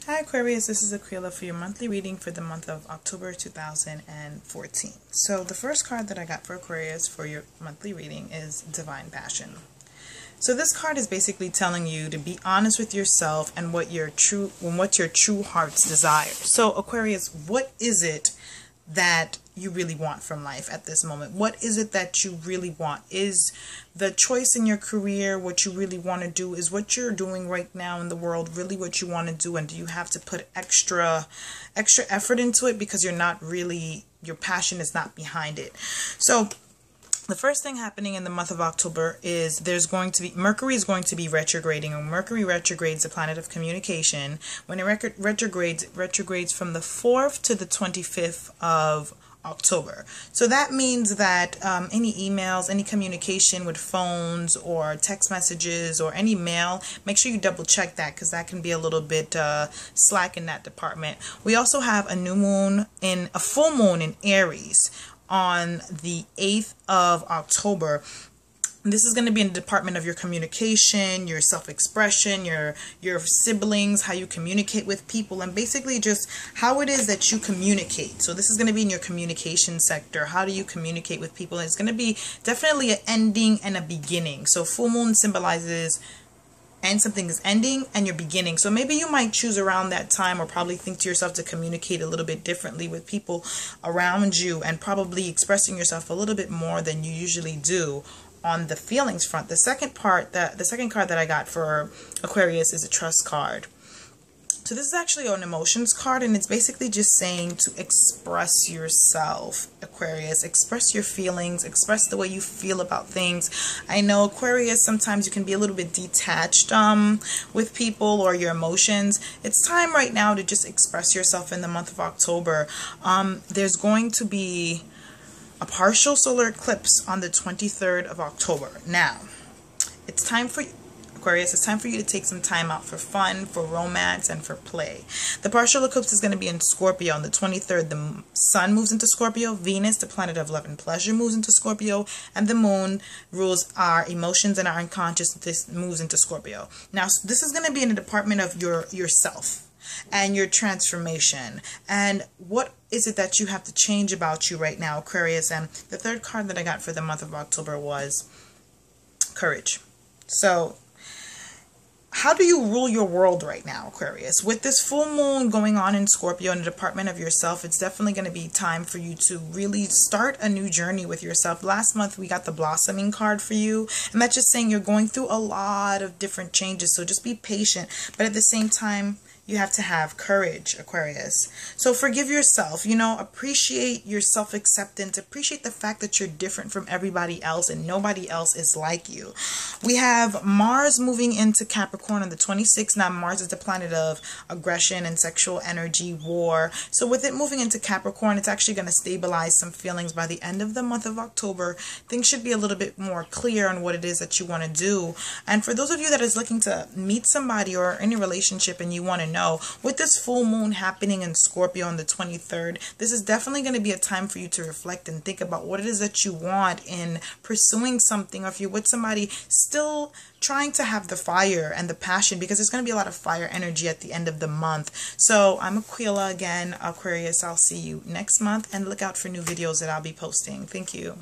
Hi Aquarius, this is Aquila for your monthly reading for the month of October 2014. So the first card that I got for Aquarius for your monthly reading is Divine Passion. So this card is basically telling you to be honest with yourself and what your true heart's desire. So Aquarius, what is it that you really want from life at this moment? What is it that you really want? Is the choice in your career what you really want to do? Is what you're doing right now in the world really what you want to do? And do you have to put extra effort into it because your passion is not behind it? So the first thing happening in the month of October is Mercury is going to be retrograding, and Mercury retrogrades, the planet of communication. When it retrogrades from the 4th to the 25th of October. So that means that any emails, any communication with phones or text messages or any mail, make sure you double check that because that can be a little bit slack in that department. We also have a full moon in Aries on the 8th of October. This is going to be in the department of your communication, your self-expression, your siblings, how you communicate with people, and basically just how it is that you communicate. So this is going to be in your communication sector. How do you communicate with people? And it's going to be definitely an ending and a beginning. So full moon symbolizes and something is ending and you're beginning. So maybe you might choose around that time or probably think to yourself to communicate a little bit differently with people around you and probably expressing yourself a little bit more than you usually do on the feelings front. The second card that I got for Aquarius is a trust card. So this is actually an emotions card, and it's basically just saying to express yourself, Aquarius. Express your feelings, express the way you feel about things. I know, Aquarius, sometimes you can be a little bit detached with people or your emotions. It's time right now to just express yourself in the month of October. There's going to be a partial solar eclipse on the 23rd of October. Now, it's time for Aquarius, it's time for you to take some time out for fun, for romance, and for play. The partial eclipse is going to be in Scorpio on the 23rd. The sun moves into Scorpio. Venus, the planet of love and pleasure, moves into Scorpio. And the moon rules our emotions and our unconscious. This moves into Scorpio. Now, this is going to be in the department of yourself and your transformation. And what is it that you have to change about you right now, Aquarius? And the third card that I got for the month of October was courage. So how do you rule your world right now, Aquarius? With this full moon going on in Scorpio in the department of yourself, it's definitely going to be time for you to really start a new journey with yourself. Last month, we got the blossoming card for you, and that's just saying you're going through a lot of different changes, so just be patient. But at the same time, you have to have courage, Aquarius. So forgive yourself, appreciate your self-acceptance, appreciate the fact that you're different from everybody else and nobody else is like you. We have Mars moving into Capricorn on the 26th. Now, Mars is the planet of aggression and sexual energy, war. So with it moving into Capricorn, it's actually going to stabilize some feelings by the end of the month of October. Things should be a little bit more clear on what it is that you want to do. And for those of you that is looking to meet somebody or any relationship and you want to know, with this full moon happening in Scorpio on the 23rd, this is definitely going to be a time for you to reflect and think about what it is that you want in pursuing something, or if you're with somebody still trying to have the fire and the passion, because there's going to be a lot of fire energy at the end of the month. So I'm Aquila again, Aquarius. I'll see you next month, and look out for new videos that I'll be posting. Thank you.